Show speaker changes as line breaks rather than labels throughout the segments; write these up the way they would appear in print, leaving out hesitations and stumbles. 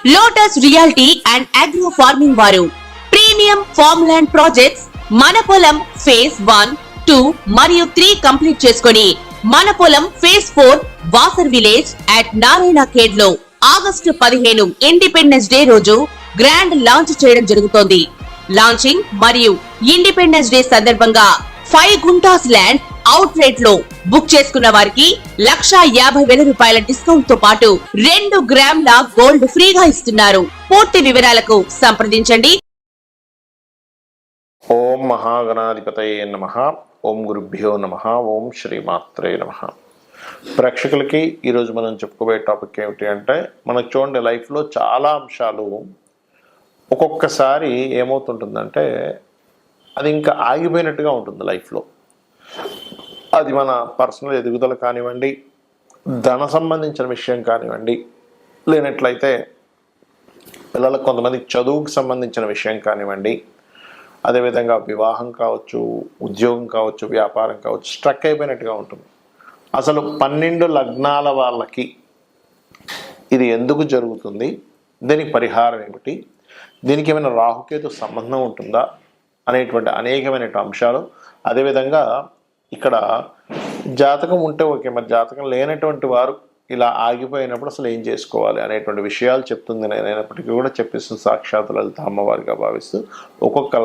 Lotus reality and agro farming వారు premium farm land projects మన పొలం ఫేజ్ 1, 2 మరియు 3 కంప్లీట్ చేసుకొని మన పొలం phase 4 Wasar village at Narayana Khed లో ఆగస్టు 15 ఇండిపెండెన్స్ డే రోజు గ్రాండ్ లాంచ్ చేయడం జరుగుతోంది. లాంచింగ్ మరియు ఇండిపెండెన్స్ డే సందర్భంగా 5 గుంటాస్ ల్యాండ్ అవుట్ రేట్ లో బుక్ చేసుకున్న వారికి 1,50,000 రూపాయల డిస్కౌంట్ తో పాటు 2 గ్రాముల గోల్డ్ ఫ్రీగా ఇస్తున్నారు. పూర్తి వివరాలకు సంప్రదించండి.
ఓం మహాగణాధిపతయే నమః. ఓం గురుభ్యో నమః. ఓం శ్రీమాత్రే నమః. ప్రేక్షకులకి ఈరోజు మనం చెప్పుకోబోయే టాపిక్ ఏమిటి అంటే, మనకు చూడండి లైఫ్లో చాలా అంశాలు ఒక్కొక్కసారి ఏమవుతుంటుందంటే అది ఇంకా ఆగిపోయినట్టుగా ఉంటుంది లైఫ్లో. అది మన పర్సనల్ ఎదుగుదల కానివ్వండి, ధన సంబంధించిన విషయం కానివ్వండి, లేనట్లయితే పిల్లలకు కొంతమందికి చదువుకు సంబంధించిన విషయం కానివ్వండి, అదేవిధంగా వివాహం కావచ్చు, ఉద్యోగం కావచ్చు, వ్యాపారం కావచ్చు, స్ట్రక్ అయిపోయినట్టుగా ఉంటుంది. అసలు 12 లగ్నాల వాళ్ళకి ఇది ఎందుకు జరుగుతుంది, దీనికి పరిహారం ఏమిటి, దీనికి ఏమైనా రాహుకేతు సంబంధం ఉంటుందా అనేటువంటి అనేకమైన అంశాలు, అదేవిధంగా ఇక్కడ జాతకం ఉంటే ఓకే, మరి జాతకం లేనటువంటి వారు ఇలా ఆగిపోయినప్పుడు అసలు ఏం చేసుకోవాలి అనేటువంటి విషయాలు చెప్తుంది. నేనైనప్పటికీ కూడా చెప్పిస్తుంది సాక్షాత్ లలిత అమ్మవారిగా భావిస్తూ ఒక్కొక్క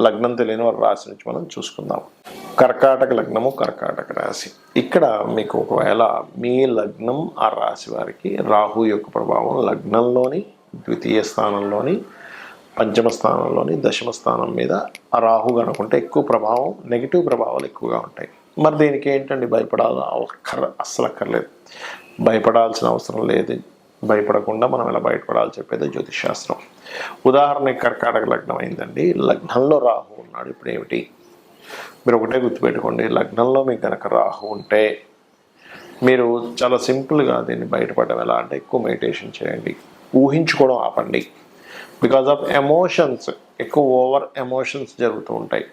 లగ్నం తెలియని వారి రాశి నుంచి మనం చూసుకుందాం. కర్కాటక లగ్నము, కర్కాటక రాశి. ఇక్కడ మీకు ఒకవేళ మీ లగ్నం ఆ రాశి వారికి రాహు యొక్క ప్రభావం లగ్నంలోని, ద్వితీయ స్థానంలోని, పంచమ స్థానంలోని, దశమ స్థానం మీద ఆ రాహు కనుకుంటే ఎక్కువ ప్రభావం, నెగిటివ్ ప్రభావాలు ఎక్కువగా ఉంటాయి. మరి దీనికి ఏంటండి భయపడాలి? అస్సలు అక్కర్లేదు, భయపడాల్సిన అవసరం లేదు. భయపడకుండా మనం ఎలా బయటపడాలి చెప్పేది జ్యోతిష్ శాస్త్రం. ఉదాహరణకి కర్కాటక లగ్నం అయిందండి, లగ్నంలో రాహు ఉన్నాడు. ఇప్పుడు ఏమిటి, మీరు ఒకటే గుర్తుపెట్టుకోండి, లగ్నంలో మీకు కనుక రాహు ఉంటే మీరు చాలా సింపుల్గా దీన్ని బయటపడడం ఎలా అంటే, ఎక్కువ మెడిటేషన్ చేయండి, ఊహించుకోవడం ఆపండి. బికాజ్ ఆఫ్ ఎమోషన్స్, ఎక్కువ ఓవర్ ఎమోషన్స్ జరుగుతూ ఉంటాయి.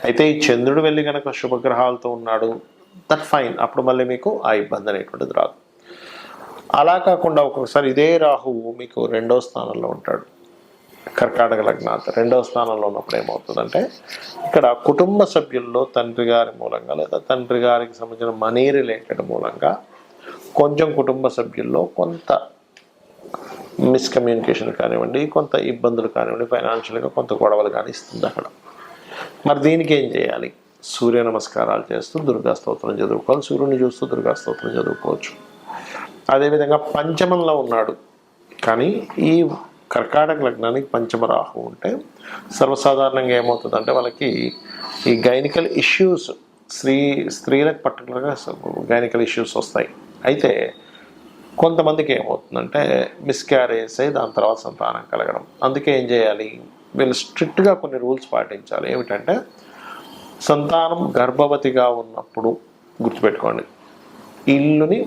అయితే ఈ చంద్రుడు వెళ్ళి కనుక శుభగ్రహాలతో ఉన్నాడు, దట్ ఫైన్, అప్పుడు మళ్ళీ మీకు ఆ ఇబ్బంది అనేటువంటిది రాదు. అలా కాకుండా ఒక్కొక్కసారి ఇదే రాహువు మీకు 2వ స్థానంలో ఉంటాడు. కర్కాటక లగ్నాత్ 2వ స్థానంలో ఉన్నప్పుడు ఏమవుతుందంటే, ఇక్కడ కుటుంబ సభ్యుల్లో తండ్రి గారి మూలంగా లేదా తండ్రి గారికి సంబంధించిన మనీ రిలేటెడ్ మూలంగా కొంచెం కుటుంబ సభ్యుల్లో కొంత మిస్కమ్యూనికేషన్ కానివ్వండి, కొంత ఇబ్బందులు కానివ్వండి, ఫైనాన్షియల్గా కొంత గొడవలు కానీ ఇస్తుంది అక్కడ. మరి దీనికి ఏం చేయాలి? సూర్య నమస్కారాలు చేస్తూ దుర్గా స్తోత్రం చదువుకోవాలి. సూర్యుని చూస్తూ దుర్గా స్తోత్రం చదువుకోవచ్చు. అదేవిధంగా పంచమంలో ఉన్నాడు కానీ ఈ కర్కాటక లగ్నానికి పంచమ రాహు ఉంటే సర్వసాధారణంగా ఏమవుతుందంటే వాళ్ళకి ఈ గైనికల్ ఇష్యూస్, స్త్రీలకు పర్టికులర్గా గైనికల్ ఇష్యూస్ వస్తాయి. అయితే కొంతమందికి ఏమవుతుందంటే మిస్క్యారేజ్ అయ్యి దాని తర్వాత సంతానం కలగడం. అందుకే ఏం చేయాలి, వీళ్ళు స్ట్రిక్ట్గా కొన్ని రూల్స్ పాటించాలి. ఏమిటంటే, సంతానం గర్భవతిగా ఉన్నప్పుడు గుర్తుపెట్టుకోండి, ఇల్లుని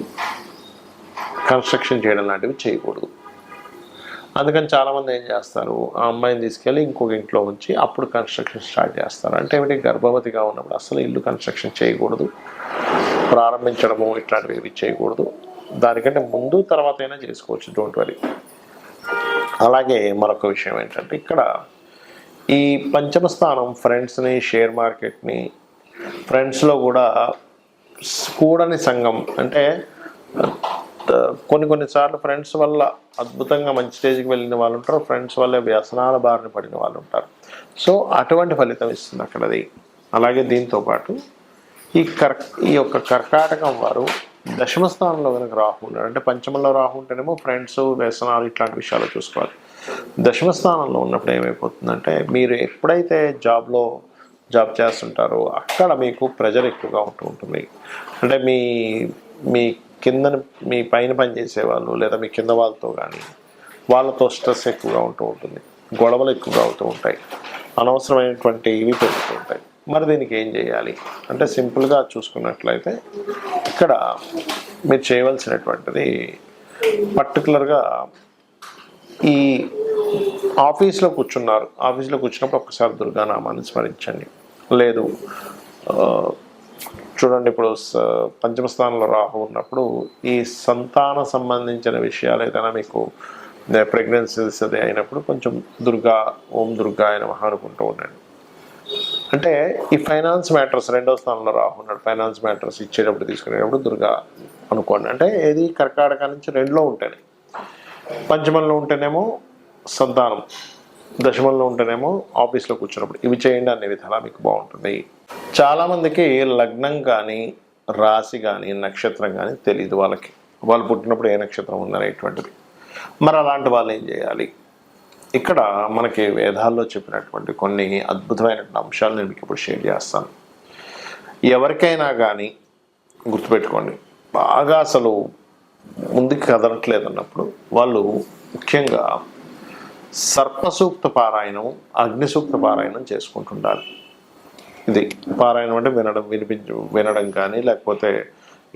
కన్స్ట్రక్షన్ చేయడం లాంటివి చేయకూడదు. అందుకని చాలామంది ఏం చేస్తారు, ఆ అమ్మాయిని తీసుకెళ్ళి ఇంకొక ఇంట్లో ఉంచి అప్పుడు కన్స్ట్రక్షన్ స్టార్ట్ చేస్తారు. అంటే ఏమిటి, గర్భవతిగా ఉన్నప్పుడు అసలు ఇల్లు కన్స్ట్రక్షన్ చేయకూడదు, ప్రారంభించడము ఇట్లాంటివి చేయకూడదు. దానికంటే ముందు తర్వాత అయినా చేసుకోవచ్చు, డోంట్ వరీ. అలాగే మరొక విషయం ఏంటంటే, ఇక్కడ ఈ పంచమ స్థానం ఫ్రెండ్స్ని, షేర్ మార్కెట్ని, ఫ్రెండ్స్లో కూడా కూడని సంఘం. అంటే కొన్నిసార్లు ఫ్రెండ్స్ వల్ల అద్భుతంగా మంచి స్టేజ్కి వెళ్ళిన వాళ్ళు ఉంటారు, ఫ్రెండ్స్ వల్ల వ్యసనాల బారిన పడిన వాళ్ళు ఉంటారు. సో అటువంటి ఫలితం ఇస్తుంది అక్కడది. అలాగే దీంతోపాటు ఈ యొక్క కర్కాటకం వారు దశమ స్థానంలో కనుక రాహు ఉన్నాడు అంటే, పంచమంలో రాహు ఉంటేనేమో ఫ్రెండ్స్, వ్యసనాలు ఇట్లాంటి విషయాలు చూసుకోవాలి. దశమ స్థానంలో ఉన్నప్పుడు ఏమైపోతుందంటే, మీరు ఎప్పుడైతే జాబ్ చేస్తుంటారో అక్కడ మీకు ప్రెజర్ ఎక్కువగా ఉంటుంది. అంటే మీ మీ పైన పనిచేసే వాళ్ళు లేదా మీ కింద వాళ్ళతో కానీ వాళ్ళతో స్ట్రెస్ ఎక్కువగా ఉంటుంది, గొడవలు ఎక్కువగా అవుతూ ఉంటాయి, అనవసరమైనటువంటి ఇవి పెరుగుతూ ఉంటాయి. మరి దీనికి ఏం చేయాలి అంటే, సింపుల్గా చూసుకున్నట్లయితే ఇక్కడ మీరు చేయవలసినటువంటిది పర్టికులర్గా ఈ ఆఫీస్లో కూర్చున్నప్పుడు ఒక్కసారి దుర్గానామాన్ని స్మరించండి. లేదు చూడండి, ఇప్పుడు పంచమ స్థానంలో రాహు ఉన్నప్పుడు ఈ సంతాన సంబంధించిన విషయాలు ఏదైనా మీకు ప్రెగ్నెన్సీస్ అది అయినప్పుడు కొంచెం దుర్గా ఓం దుర్గా ఆయన మహా అనుకుంటూ ఉండండి. అంటే ఈ ఫైనాన్స్ మ్యాటర్స్ రెండో స్థానంలో రాహు ఉన్నాడు. ఫైనాన్స్ మ్యాటర్స్ ఇచ్చేటప్పుడు తీసుకునేటప్పుడు దుర్గా అనుకోండి. అంటే ఏది కర్కాటక నుంచి 2లో ఉంటేనే, పంచమంలో ఉంటేనేమో సంతానం, దశమంలో ఉంటేనేమో ఆఫీస్లో కూర్చున్నప్పుడు ఇవి చేయండి అనే విధాలా మీకు బాగుంటుంది. చాలామందికి లగ్నం కానీ రాశి కానీ నక్షత్రం కానీ తెలియదు వాళ్ళకి, వాళ్ళు పుట్టినప్పుడు ఏ నక్షత్రం ఉందనేటువంటిది. మరి అలాంటి వాళ్ళు ఏం చేయాలి? ఇక్కడ మనకి వేదాల్లో చెప్పినటువంటి కొన్ని అద్భుతమైనటువంటి అంశాలు నేను మీకు ఇప్పుడు షేర్ చేస్తాను. ఎవరికైనా కానీ గుర్తుపెట్టుకోండి, బాగా అసలు ముందుకు కదలట్లేదు అన్నప్పుడు వాళ్ళు ముఖ్యంగా సర్పసూక్త పారాయణం, అగ్నిసూక్త పారాయణం చేసుకుంటుండాలి. ఇది పారాయణం అంటే వినడం కానీ, లేకపోతే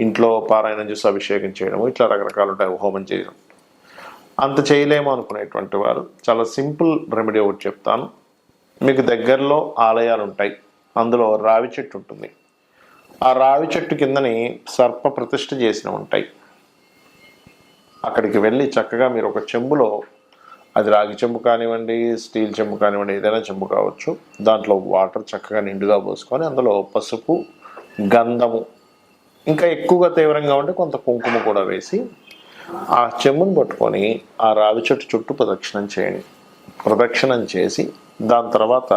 ఇంట్లో పారాయణం చేసి అభిషేకం చేయడం, ఇట్లా రకరకాలు ఉంటాయి, హోమం చేయడం. అంత చేయలేము అనుకునేటువంటి వారు చాలా సింపుల్ రెమెడీ ఒకటి చెప్తాను. మీకు దగ్గరలో ఆలయాలు ఉంటాయి, అందులో రావి చెట్టు ఉంటుంది. ఆ రావి చెట్టు కిందని సర్ప ప్రతిష్ఠ చేసిన ఉంటాయి. అక్కడికి వెళ్ళి చక్కగా మీరు ఒక చెంబులో, అది రాగి చెంబు కానివ్వండి, స్టీల్ చెంబు కానివ్వండి, ఏదైనా చెంబు కావచ్చు, దాంట్లో వాటర్ చక్కగా నిండుగా పోసుకొని అందులో పసుపు, గంధము, ఇంకా ఎక్కువగా తీవ్రంగా ఉంటే కొంత కుంకుమ కూడా వేసి ఆ చెంబును పట్టుకొని ఆ రావి చెట్టు చుట్టూ ప్రదక్షిణం చేయండి. ప్రదక్షిణం చేసి దాని తర్వాత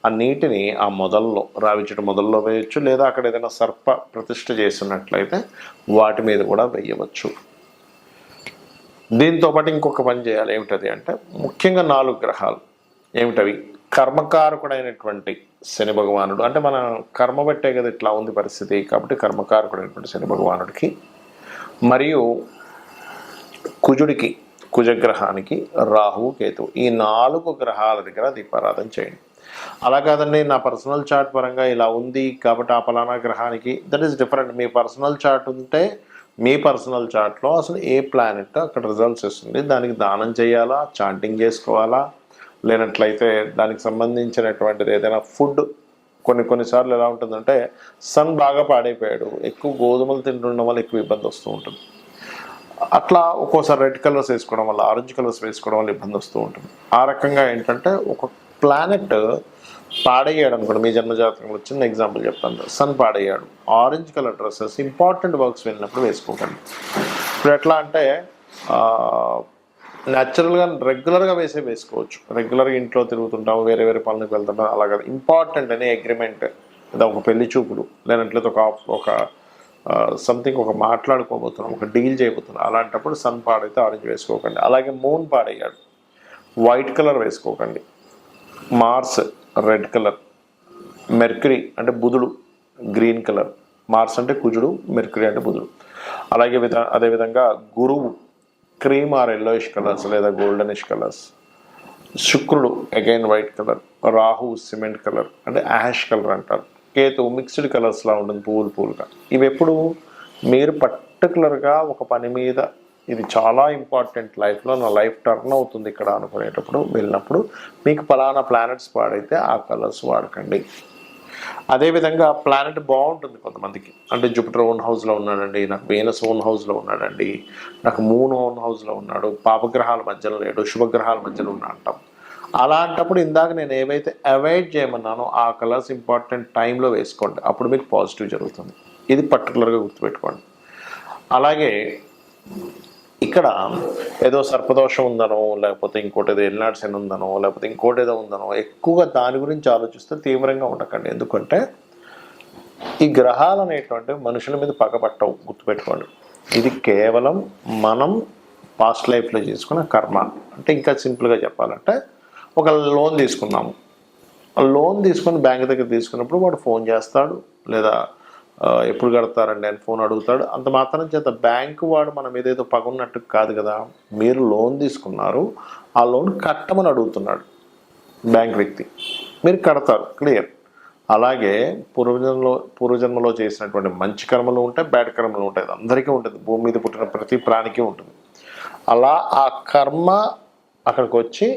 ఆ నీటిని ఆ మొదల్లో, రావి చెట్టు మొదల్లో వేయచ్చు, లేదా అక్కడ ఏదైనా సర్ప ప్రతిష్ఠ చేస్తున్నట్లయితే వాటి మీద కూడా వేయవచ్చు. దీంతో పాటు ఇంకొక పని చేయాలి. ఏమిటది అంటే, ముఖ్యంగా 4 గ్రహాలు ఏమిటవి? కర్మకారకుడైనటువంటి శని భగవానుడు, అంటే మన కర్మ బట్టే కదా ఇట్లా ఉంది పరిస్థితి, కాబట్టి కర్మకారకుడైనటువంటి శని భగవానుడికి, మరియు కుజుడికి, కుజగ్రహానికి, రాహువు, కేతువు, ఈ 4 గ్రహాల దగ్గర దీపారాధన చేయండి. అలా కాదండి, నా పర్సనల్ చార్ట్ పరంగా ఇలా ఉంది కాబట్టి ఆ ఫలానా గ్రహానికి, that is different. Me personal chart ఉంటే మీ పర్సనల్ చార్ట్లో అసలు ఏ ప్లానెట్ అక్కడ రిజల్ట్స్ ఇస్తుంది, దానికి దానం చేయాలా, చాంటింగ్ చేసుకోవాలా, లేనట్లయితే దానికి సంబంధించినటువంటిది ఏదైనా ఫుడ్. కొన్నిసార్లు ఎలా ఉంటుందంటే, సన్ బాగా పాడైపోయాడు, ఎక్కువ గోధుమలు తింటుండడం వల్ల ఎక్కువ ఇబ్బంది వస్తూ ఉంటుంది. అట్లా ఒక్కోసారి రెడ్ కలర్స్ వేసుకోవడం వల్ల, ఆరెంజ్ కలర్స్ వేసుకోవడం వల్ల ఇబ్బంది వస్తూ ఉంటుంది. ఆ రకంగా ఏంటంటే, ఒక ప్లానెట్ పాడయ్యాడు అనుకోండి, మీ జన్మజాతకంలో చిన్న ఎగ్జాంపుల్ చెప్తాను, సన్ పాడయ్యాడు, orange colour dresses important works వెళ్ళినప్పుడు వేసుకోకండి. ఇప్పుడు ఎట్లా అంటే న్యాచురల్గా రెగ్యులర్గా వేసుకోవచ్చు. రెగ్యులర్గా ఇంట్లో తిరుగుతుంటాము, వేరే వేరే పనులకు వెళ్తుంటాం, అలాగే ఇంపార్టెంట్ అనే అగ్రిమెంట్, లేదా ఒక పెళ్లి చూపులు, లేనట్లయితే ఒక సంథింగ్ ఒక మాట్లాడుకోబోతున్నాం, ఒక డీల్ చేయబోతున్నాం, అలాంటప్పుడు సన్ పాడైతే ఆరెంజ్ వేసుకోకండి. అలాగే మూన్ పాడయ్యాడు, వైట్ కలర్ వేసుకోకండి. మార్స్ రెడ్ కలర్, మెర్క్యూరీ అంటే బుధుడు గ్రీన్ కలర్, మార్స్ అంటే కుజుడు, మెర్క్యూరీ అంటే బుధుడు. అదేవిధంగా గురువు క్రీమ్ ఆర్ ఎల్లోయిష్ కలర్స్ లేదా గోల్డెనిష్ కలర్స్, శుక్రుడు again white colour, Rahu cement colour అంటే యాష్ కలర్ అంటారు, కేతు మిక్స్డ్ కలర్స్లా ఉంటుంది, పువ్వులుగా. ఇవి ఎప్పుడు మీరు పర్టికులర్గా ఒక పని మీద, ఇది చాలా ఇంపార్టెంట్ లైఫ్లో, నా లైఫ్ టర్న్ అవుతుంది ఇక్కడ అనుకునేటప్పుడు వెళ్ళినప్పుడు మీకు ఫలానా ప్లానెట్స్ పాడైతే ఆ కలర్స్ వాడకండి. అదేవిధంగా ప్లానెట్ బాగుంటుంది కొంతమందికి, అంటే జూపిటర్ ఓన్ హౌస్లో ఉన్నాడండి, నాకు వీనస్ ఓన్ హౌస్లో ఉన్నాడండి, నాకు మూన్ ఓన్ హౌస్లో ఉన్నాడు, పాపగ్రహాల మధ్యలో లేడు, శుభగ్రహాల మధ్యలో ఉన్నా అంటాం. అలాంటప్పుడు ఇందాక నేను ఏవైతే అవాయిడ్ చేయమన్నానో ఆ కలర్స్ ఇంపార్టెంట్ టైంలో వేసుకోండి, అప్పుడు మీకు పాజిటివ్ జరుగుతుంది. ఇది పర్టికులర్గా గుర్తుపెట్టుకోండి. అలాగే ఇక్కడ ఏదో సర్పదోషం ఉందనో, లేకపోతే ఇంకోటి ఏదో ఎల్నాడు శని ఉందనో, లేకపోతే ఇంకోటి ఏదో ఉందనో ఎక్కువగా దాని గురించి ఆలోచిస్తే తీవ్రంగా ఉండకండి. ఎందుకంటే ఈ గ్రహాలు అనేటువంటి మనుషుల మీద పగపట్టవు, గుర్తుపెట్టుకోండి. ఇది కేవలం మనం పాస్ట్ లైఫ్లో చేసుకున్న కర్మ. అంటే ఇంకా సింపుల్గా చెప్పాలంటే, ఒక లోన్ తీసుకున్నాము, లోన్ తీసుకొని బ్యాంక్ దగ్గర తీసుకున్నప్పుడు వాడు ఫోన్ చేస్తాడు, లేదా ఎప్పుడు కడతారండి అని ఫోన్ అడుగుతాడు. అంత మాత్రం చేత బ్యాంకు వాడు మన మీద ఏదో పగున్నట్టు కాదు కదా. మీరు లోన్ తీసుకున్నారు, ఆ లోన్ కట్టమని అడుగుతున్నాడు బ్యాంక్ వ్యక్తి, మీరు కడతారు, క్లియర్. అలాగే పూర్వజన్మలో చేసినటువంటి మంచి కర్మలు ఉంటాయి, బ్యాడ్ కర్మలు ఉంటాయి, అందరికీ ఉంటుంది, భూమి మీద పుట్టిన ప్రతి ప్రాణికి ఉంటుంది. అలా ఆ కర్మ అక్కడికి వచ్చి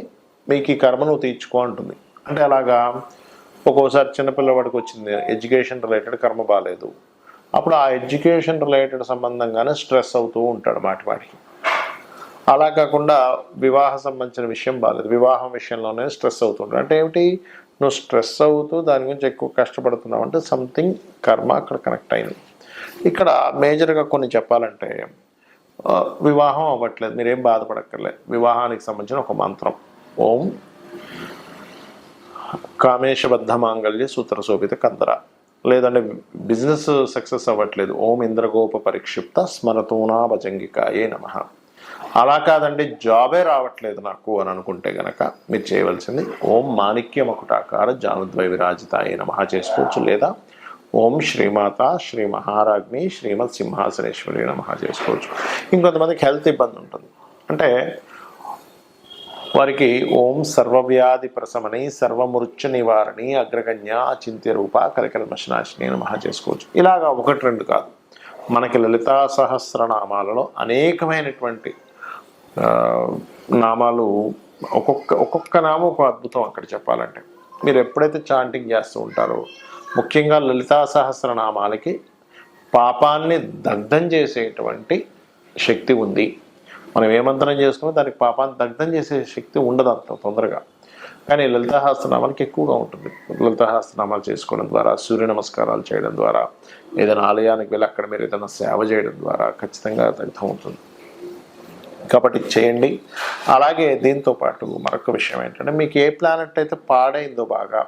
మీకు ఈ కర్మ నువ్వు తీర్చుకో అంటుంది. అంటే అలాగా ఒక్కోసారి చిన్నపిల్లవాడికి వచ్చింది ఎడ్యుకేషన్ రిలేటెడ్ కర్మ బాగాలేదు, అప్పుడు ఆ ఎడ్యుకేషన్ రిలేటెడ్ సంబంధంగానే స్ట్రెస్ అవుతూ ఉంటాడు మాటికి. అలా కాకుండా వివాహ సంబంధించిన విషయం బాగాలేదు, వివాహం విషయంలోనే స్ట్రెస్ అవుతుంటారు. అంటే ఏమిటి, నువ్వు స్ట్రెస్ అవుతూ దాని గురించి ఎక్కువ కష్టపడుతున్నావు అంటే సంథింగ్ కర్మ అక్కడ కనెక్ట్ అయింది. ఇక్కడ మేజర్గా కొన్ని చెప్పాలంటే వివాహం అవ్వట్లేదు, మీరేం బాధపడక్కర్లేదు. వివాహానికి సంబంధించిన ఒక మంత్రం, ఓం కామేశబద్ధ మాంగళ్య సూత్ర శోభిత కందర. లేదంటే బిజినెస్ సక్సెస్ అవ్వట్లేదు, ఓం ఇంద్రగోప పరిక్షిప్త స్మరతూనా భజంగికాయే నమః. అలా కాదండి జాబే రావట్లేదు నాకు అని అనుకుంటే గనక మీరు చేయవలసింది ఓం మాణిక్య మకుటాకార జానుద్వై విరాజితాయే నమః చేసుకోవచ్చు. లేదా ఓం శ్రీమాత శ్రీ మహారాజ్ని శ్రీమత్ సింహాసనేశ్వరి నమః చేసుకోవచ్చు. ఇంకొంతమందికి హెల్త్ ఇబ్బంది ఉంటుంది, అంటే వారికి ఓం సర్వవ్యాధి ప్రశమని సర్వమృత్యు నివారణి అగ్రగణ్య అచింత్య రూప కలికల్మషనాశిని నమః చేసుకోవచ్చు. ఇలాగా ఒకటి రెండు కాదు, మనకి లలితా సహస్రనామాలలో అనేకమైనటువంటి నామాలు, ఒక్కొక్క నామం ఒక అద్భుతం. అక్కడ చెప్పాలంటే మీరు ఎప్పుడైతే చాంటింగ్ చేస్తూ ఉంటారో, ముఖ్యంగా లలితా సహస్రనామాలకి పాపాన్ని దగ్ధం చేసేటువంటి శక్తి ఉంది. మనం ఏ మంత్రం చేసుకున్నా దానికి పాపాన్ని దగ్ధం చేసే శక్తి ఉండదు అంత తొందరగా, కానీ లలితాసహస్రనామాలకి ఎక్కువగా ఉంటుంది. లలితాసహస్రనామాలు చేసుకోవడం ద్వారా, సూర్య నమస్కారాలు చేయడం ద్వారా, ఏదైనా ఆలయానికి వెళ్ళి అక్కడ మీరు ఏదైనా సేవ చేయడం ద్వారా ఖచ్చితంగా దగ్ధం అవుతుంది. కాబట్టి చేయండి. అలాగే దీంతో పాటు మరొక విషయం ఏంటంటే, మీకు ఏ ప్లానెట్ అయితే పాడైందో బాగా,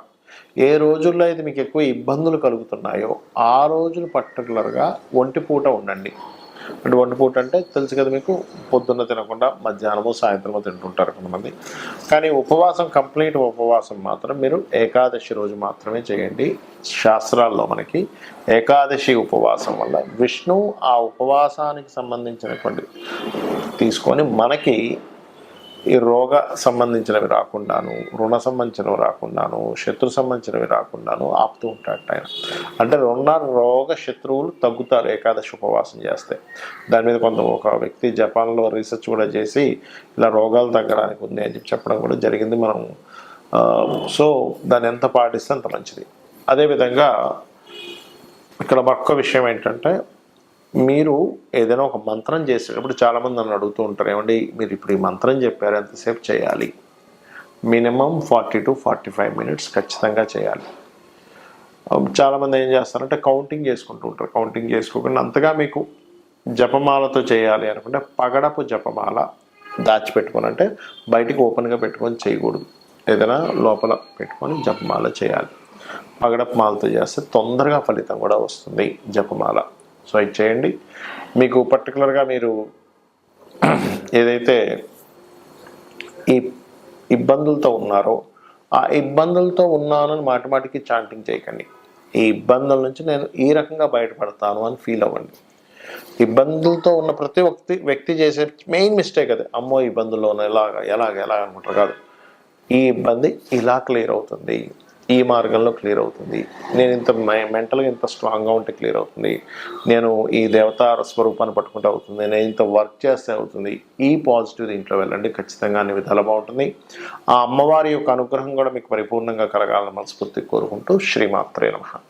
ఏ రోజుల్లో అయితే మీకు ఎక్కువ ఇబ్బందులు కలుగుతున్నాయో ఆ రోజులు పర్టికులర్గా ఒంటిపూట ఉండండి. అంటే ఒంటిపూట అంటే తెలుసు కదా మీకు, పొద్దున్న తినకుండా మధ్యాహ్నము సాయంత్రము తింటుంటారు కొంతమంది. కానీ ఉపవాసం, కంప్లీట్ ఉపవాసం మాత్రం మీరు ఏకాదశి రోజు మాత్రమే చేయండి. శాస్త్రాల్లో మనకి ఏకాదశి ఉపవాసం వల్ల విష్ణువు ఆ ఉపవాసానికి సంబంధించినటువంటి తీసుకొని మనకి ఈ రోగ సంబంధించినవి రాకుండాను, రుణ సంబంధించినవి రాకుండాను, శత్రు సంబంధించినవి రాకుండాను ఆపుతూ ఉంటాడు ఆయన. అంటే రోగ శత్రువులు తగ్గుతారు ఏకాదశి ఉపవాసం చేస్తే. దాని మీద ఒక వ్యక్తి జపాన్లో రీసెర్చ్ కూడా చేసి ఇలా రోగాలు తగ్గడానికి ఉంది అని చెప్పడం కూడా జరిగింది. మనం సో దాన్ని ఎంత పాటిస్తే అంత మంచిది. అదేవిధంగా ఇక్కడ మరొక విషయం ఏంటంటే, మీరు ఏదైనా ఒక మంత్రం చేసేటప్పుడు చాలామంది నన్ను అడుగుతూ ఉంటారు, ఏమండి మీరు ఇప్పుడు ఈ మంత్రం చెప్పారు ఎంతసేపు చేయాలి? మినిమం 40 to 45 minutes ఖచ్చితంగా చేయాలి. చాలామంది ఏం చేస్తారంటే కౌంటింగ్ చేసుకుంటూ ఉంటారు. కౌంటింగ్ చేసుకోకుండా అంతగా మీకు జపమాలతో చేయాలి అనుకుంటే పగడపు జపమాల దాచిపెట్టుకొని, అంటే బయటికి ఓపెన్గా పెట్టుకొని చేయకూడదు, ఏదైనా లోపల పెట్టుకొని జపమాల చేయాలి. పగడపు మాలతో చేస్తే తొందరగా ఫలితం కూడా వస్తుంది జపమాల. సో ఇది చేయండి. మీకు పర్టికులర్గా మీరు ఏదైతే ఈ ఇబ్బందులతో ఉన్నారో ఆ ఇబ్బందులతో ఉన్నానని మాటిమాటికి చాంటింగ్ చేయకండి. ఈ ఇబ్బందుల నుంచి నేను ఈ రకంగా బయటపడతాను అని ఫీల్ అవ్వండి. ఇబ్బందులతో ఉన్న ప్రతి వ్యక్తి చేసే మెయిన్ మిస్టేక్ అదే, అమ్మో ఇబ్బందుల్లో ఉన్న ఎలాగ అనుకుంటారు కాదు. ఈ ఇబ్బంది ఇలా క్లియర్ అవుతుంది, ఈ మార్గంలో క్లియర్ అవుతుంది, నేను ఇంత మెంటల్గా ఇంత స్ట్రాంగ్గా ఉంటే క్లియర్ అవుతుంది, నేను ఈ దేవతా స్వరూపాన్ని పట్టుకుంటే అవుతుంది, నేను ఇంత వర్క్ చేస్తే అవుతుంది. ఈ పాజిటివ్ దీంట్లో వెళ్ళండి, ఖచ్చితంగా అన్ని విధాలు బాగుంటుంది. ఆ అమ్మవారి యొక్క అనుగ్రహం కూడా మీకు పరిపూర్ణంగా కలగాలని మనస్ఫూర్తిగా కోరుకుంటూ శ్రీమాత్రే నమః.